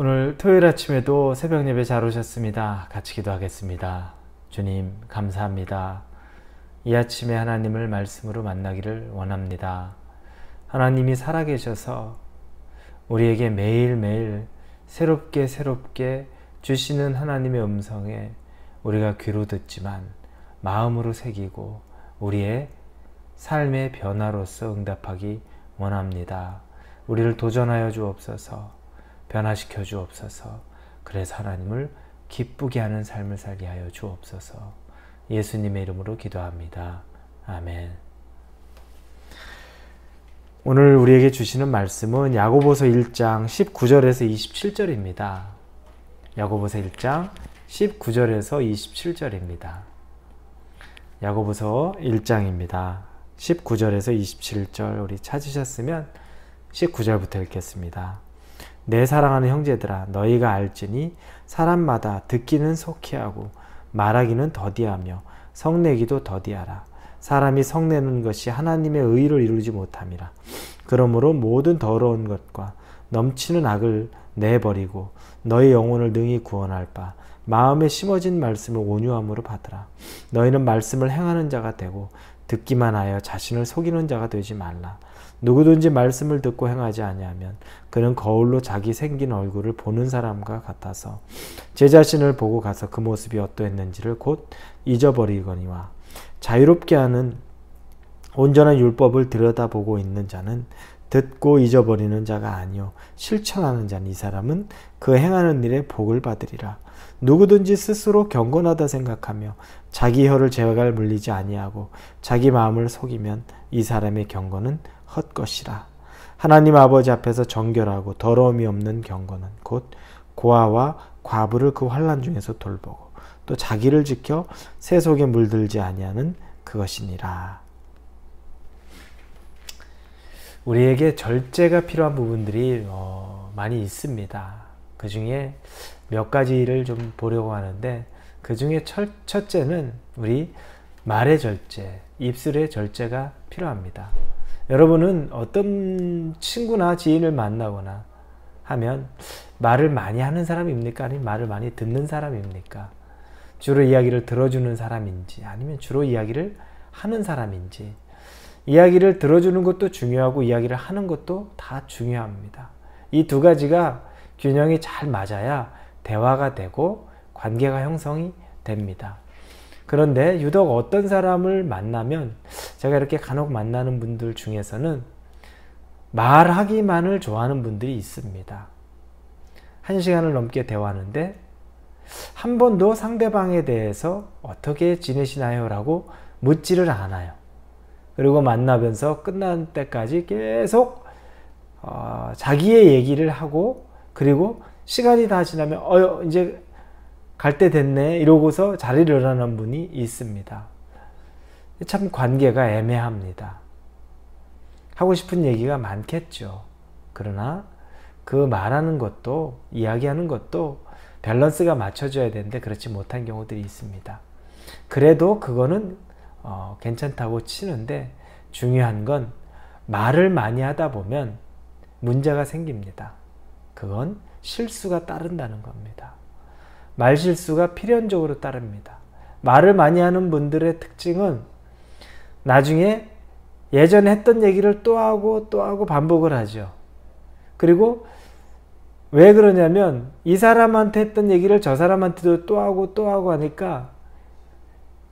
오늘 토요일 아침에도 새벽 예배 잘 오셨습니다. 같이 기도하겠습니다. 주님 감사합니다. 이 아침에 하나님을 말씀으로 만나기를 원합니다. 하나님이 살아계셔서 우리에게 매일매일 새롭게 주시는 하나님의 음성에 우리가 귀로 듣지만 마음으로 새기고 우리의 삶의 변화로서 응답하기 원합니다. 우리를 도전하여 주옵소서. 변화시켜 주옵소서. 그래서 하나님을 기쁘게 하는 삶을 살게 하여 주옵소서. 예수님의 이름으로 기도합니다. 아멘. 오늘 우리에게 주시는 말씀은 야고보서 1장 19절에서 27절입니다. 야고보서 1장 19절에서 27절입니다. 야고보서 1장입니다. 19절에서 27절 우리 찾으셨으면 19절부터 읽겠습니다. 내 사랑하는 형제들아 너희가 알지니 사람마다 듣기는 속히하고 말하기는 더디하며 성내기도 더디하라. 사람이 성내는 것이 하나님의 의를 이루지 못함이라. 그러므로 모든 더러운 것과 넘치는 악을 내버리고 너희 영혼을 능히 구원할 바 마음에 심어진 말씀을 온유함으로 받으라. 너희는 말씀을 행하는 자가 되고 듣기만 하여 자신을 속이는 자가 되지 말라. 누구든지 말씀을 듣고 행하지 아니하면 그는 거울로 자기 생긴 얼굴을 보는 사람과 같아서 제 자신을 보고 가서 그 모습이 어떠했는지를 곧 잊어버리거니와 자유롭게 하는 온전한 율법을 들여다보고 있는 자는 듣고 잊어버리는 자가 아니요 실천하는 자는 이 사람은 그 행하는 일에 복을 받으리라. 누구든지 스스로 경건하다 생각하며 자기 혀를 제갈 물리지 아니하고 자기 마음을 속이면 이 사람의 경건은 헛것이라. 하나님 아버지 앞에서 정결하고 더러움이 없는 경건은 곧 고아와 과부를 그 환난 중에서 돌보고 또 자기를 지켜 새 속에 물들지 아니하는 그것이니라. 우리에게 절제가 필요한 부분들이 많이 있습니다. 그 중에 몇 가지를 좀 보려고 하는데 그 중에 첫째는 우리 말의 절제, 입술의 절제가 필요합니다. 여러분은 어떤 친구나 지인을 만나거나 하면 말을 많이 하는 사람입니까? 아니면 말을 많이 듣는 사람입니까? 주로 이야기를 들어주는 사람인지 아니면 주로 이야기를 하는 사람인지. 이야기를 들어주는 것도 중요하고 이야기를 하는 것도 다 중요합니다. 이 두 가지가 균형이 잘 맞아야 대화가 되고 관계가 형성이 됩니다. 그런데 유독 어떤 사람을 만나면 제가 이렇게 간혹 만나는 분들 중에서는 말하기만을 좋아하는 분들이 있습니다. 1시간을 넘게 대화하는데 한 번도 상대방에 대해서 어떻게 지내시나요? 라고 묻지를 않아요. 그리고 만나면서 끝난 때까지 계속 자기의 얘기를 하고 그리고 시간이 다 지나면 이제 갈 때 됐네 이러고서 자리를 일어나는 분이 있습니다. 참 관계가 애매합니다. 하고 싶은 얘기가 많겠죠. 그러나 그 말하는 것도 이야기하는 것도 밸런스가 맞춰져야 되는데 그렇지 못한 경우들이 있습니다. 그래도 그거는 괜찮다고 치는데 중요한 건 말을 많이 하다 보면 문제가 생깁니다. 그건 실수가 따른다는 겁니다. 말실수가 필연적으로 따릅니다. 말을 많이 하는 분들의 특징은 나중에 예전에 했던 얘기를 또 하고 반복을 하죠. 그리고 왜 그러냐면 이 사람한테 했던 얘기를 저 사람한테도 또 하고 하니까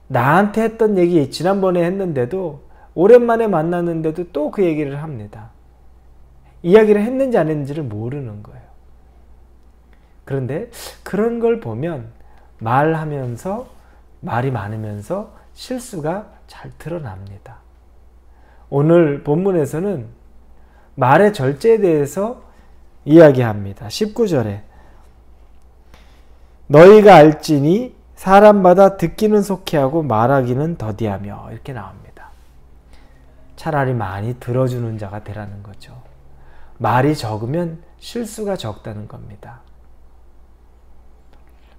나한테 했던 얘기 지난번에 했는데도 오랜만에 만났는데도 또 그 얘기를 합니다. 이야기를 했는지 안 했는지를 모르는 거예요. 그런데 그런 걸 보면 말하면서 말이 많으면서 실수가 잘 드러납니다. 오늘 본문에서는 말의 절제에 대해서 이야기합니다. 19절에 너희가 알지니 사람마다 듣기는 속히하고 말하기는 더디하며 이렇게 나옵니다. 차라리 많이 들어주는 자가 되라는 거죠. 말이 적으면 실수가 적다는 겁니다.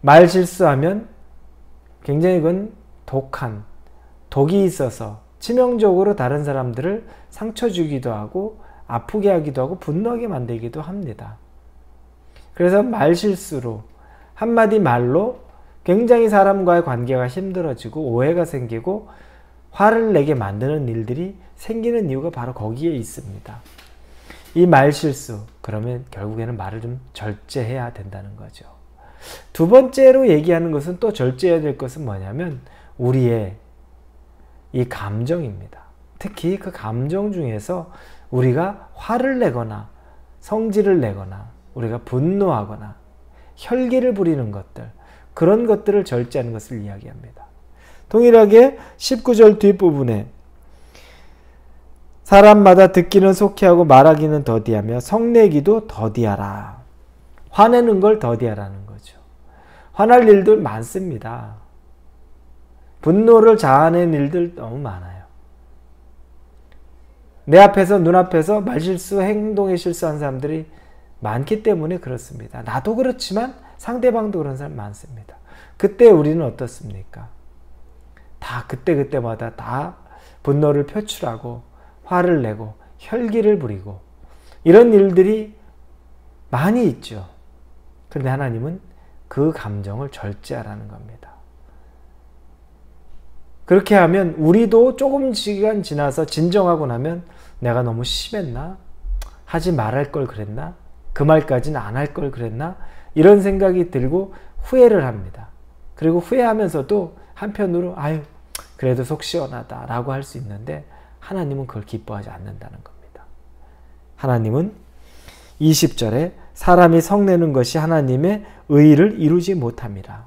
말 실수하면 굉장히 그건 독이 있어서 치명적으로 다른 사람들을 상처 주기도 하고 아프게 하기도 하고 분노하게 만들기도 합니다. 그래서 말실수로 한마디 말로 굉장히 사람과의 관계가 힘들어지고 오해가 생기고 화를 내게 만드는 일들이 생기는 이유가 바로 거기에 있습니다. 이 말실수, 그러면 결국에는 말을 좀 절제해야 된다는 거죠. 두 번째로 얘기하는 것은, 또 절제해야 될 것은 뭐냐면 우리의 이 감정입니다. 특히 그 감정 중에서 우리가 화를 내거나 성질을 내거나 우리가 분노하거나 혈기를 부리는 것들, 그런 것들을 절제하는 것을 이야기합니다. 동일하게 19절 뒷부분에 사람마다 듣기는 속히하고 말하기는 더디하며 성내기도 더디하라. 화내는 걸 더디하라는 거죠. 화날 일들 많습니다. 분노를 자아낸 일들 너무 많아요. 내 앞에서, 눈앞에서 말실수, 행동에 실수한 사람들이 많기 때문에 그렇습니다. 나도 그렇지만 상대방도 그런 사람 많습니다. 그때 우리는 어떻습니까? 다 그때마다 다 분노를 표출하고 화를 내고 혈기를 부리고 이런 일들이 많이 있죠. 그런데 하나님은 그 감정을 절제하라는 겁니다. 그렇게 하면 우리도 조금 시간 지나서 진정하고 나면 내가 너무 심했나? 하지 말할 걸 그랬나? 그 말까지는 안 할 걸 그랬나? 이런 생각이 들고 후회를 합니다. 그리고 후회하면서도 한편으로 아유 그래도 속 시원하다 라고 할 수 있는데 하나님은 그걸 기뻐하지 않는다는 겁니다. 하나님은 20절에 사람이 성내는 것이 하나님의 의를 이루지 못함이라.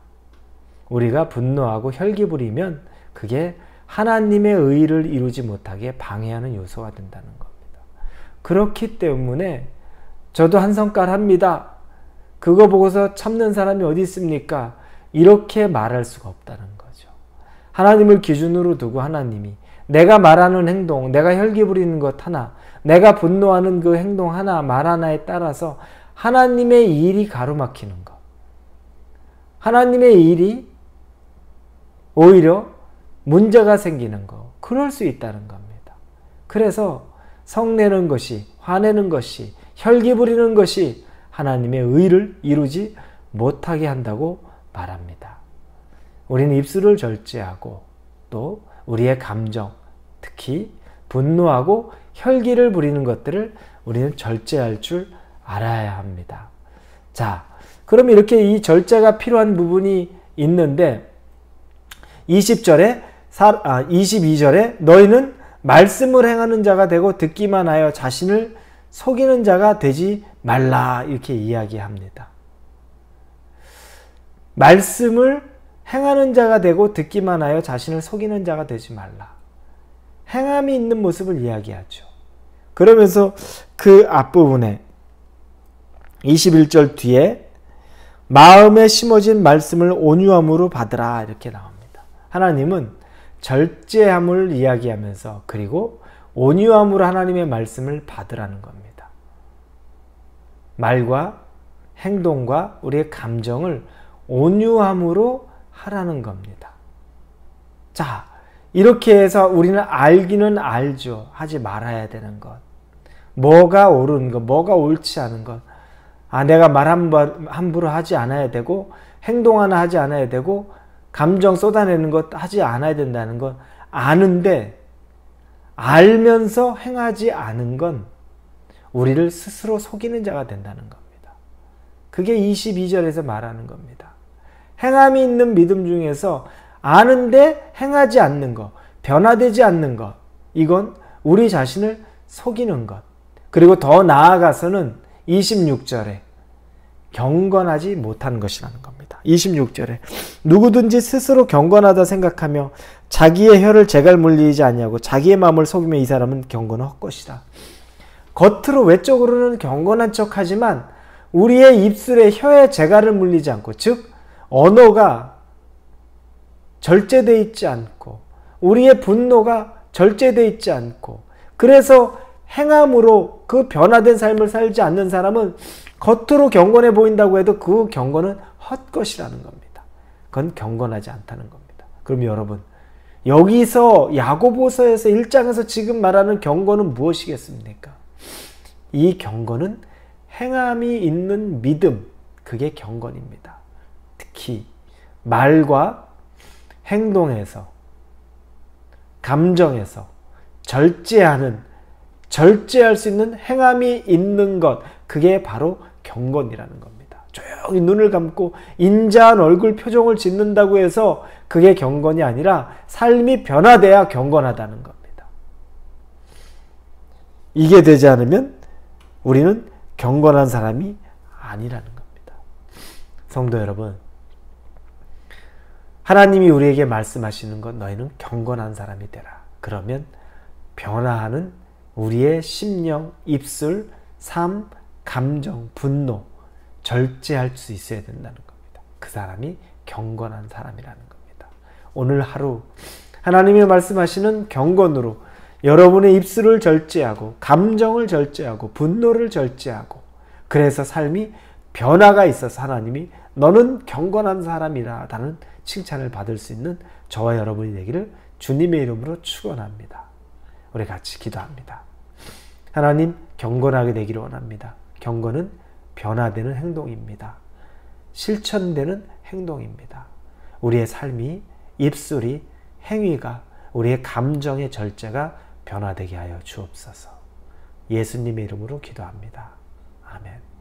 우리가 분노하고 혈기 부리면 그게 하나님의 의를 이루지 못하게 방해하는 요소가 된다는 겁니다. 그렇기 때문에 저도 한 성깔 합니다. 그거 보고서 참는 사람이 어디 있습니까? 이렇게 말할 수가 없다는 거죠. 하나님을 기준으로 두고 하나님이 내가 말하는 행동, 내가 혈기 부리는 것 하나, 내가 분노하는 그 행동 하나, 말 하나에 따라서 하나님의 일이 가로막히는 것. 하나님의 일이 오히려 문제가 생기는 것. 그럴 수 있다는 겁니다. 그래서 성내는 것이, 화내는 것이, 혈기 부리는 것이 하나님의 의를 이루지 못하게 한다고 말합니다. 우리는 입술을 절제하고 또 우리의 감정, 특히 분노하고 혈기를 부리는 것들을 우리는 절제할 줄 알아야 합니다. 자, 그럼 이렇게 이 절제가 필요한 부분이 있는데 22절에 너희는 말씀을 행하는 자가 되고 듣기만 하여 자신을 속이는 자가 되지 말라 이렇게 이야기합니다. 말씀을 행하는 자가 되고 듣기만 하여 자신을 속이는 자가 되지 말라. 행함이 있는 모습을 이야기하죠. 그러면서 그 앞부분에 21절 뒤에 마음에 심어진 말씀을 온유함으로 받으라 이렇게 나옵니다. 하나님은 절제함을 이야기하면서 그리고 온유함으로 하나님의 말씀을 받으라는 겁니다. 말과 행동과 우리의 감정을 온유함으로 하라는 겁니다. 자, 이렇게 해서 우리는 알기는 알죠. 하지 말아야 되는 것. 뭐가 옳은 것, 뭐가 옳지 않은 것. 내가 말 함부로 하지 않아야 되고 행동 하나 하지 않아야 되고 감정 쏟아내는 것 하지 않아야 된다는 것 아는데 알면서 행하지 않은 건 우리를 스스로 속이는 자가 된다는 겁니다. 그게 22절에서 말하는 겁니다. 행함이 있는 믿음 중에서 아는데 행하지 않는 것, 변화되지 않는 것, 이건 우리 자신을 속이는 것. 그리고 더 나아가서는 26절에 경건하지 못한 것이라는 겁니다. 26절에 누구든지 스스로 경건하다 생각하며 자기의 혀를 재갈 물리지 아니하고 자기의 마음을 속이며 이 사람은 경건은 헛것이다. 겉으로 외적으로는 경건한 척하지만 우리의 입술에 혀에 재갈을 물리지 않고 즉 언어가 절제되어 있지 않고 우리의 분노가 절제되어 있지 않고 그래서 행함으로 그 변화된 삶을 살지 않는 사람은 겉으로 경건해 보인다고 해도 그 경건은 헛것이라는 겁니다. 그건 경건하지 않다는 겁니다. 그럼 여러분 여기서 야고보서에서 1장에서 지금 말하는 경건은 무엇이겠습니까? 이 경건은 행함이 있는 믿음, 그게 경건입니다. 특히 말과 행동에서, 감정에서 절제할 수 있는 행함이 있는 것, 그게 바로 경건이라는 겁니다. 조용히 눈을 감고 인자한 얼굴 표정을 짓는다고 해서 그게 경건이 아니라 삶이 변화돼야 경건하다는 겁니다. 이게 되지 않으면 우리는 경건한 사람이 아니라는 겁니다. 성도 여러분, 하나님이 우리에게 말씀하시는 것, 너희는 경건한 사람이 되라. 그러면 변화하는 우리의 심령, 입술, 삶, 감정, 분노, 절제할 수 있어야 된다는 겁니다. 그 사람이 경건한 사람이라는 겁니다. 오늘 하루 하나님이 말씀하시는 경건으로 여러분의 입술을 절제하고, 감정을 절제하고, 분노를 절제하고, 그래서 삶이 변화가 있어서 하나님이 너는 경건한 사람이라 라는 칭찬을 받을 수 있는 저와 여러분이 되기를 주님의 이름으로 축원합니다. 우리 같이 기도합니다. 하나님, 경건하게 되기를 원합니다. 경건은 변화되는 행동입니다. 실천되는 행동입니다. 우리의 삶이, 입술이, 행위가, 우리의 감정의 절제가 변화되게 하여 주옵소서. 예수님의 이름으로 기도합니다. 아멘.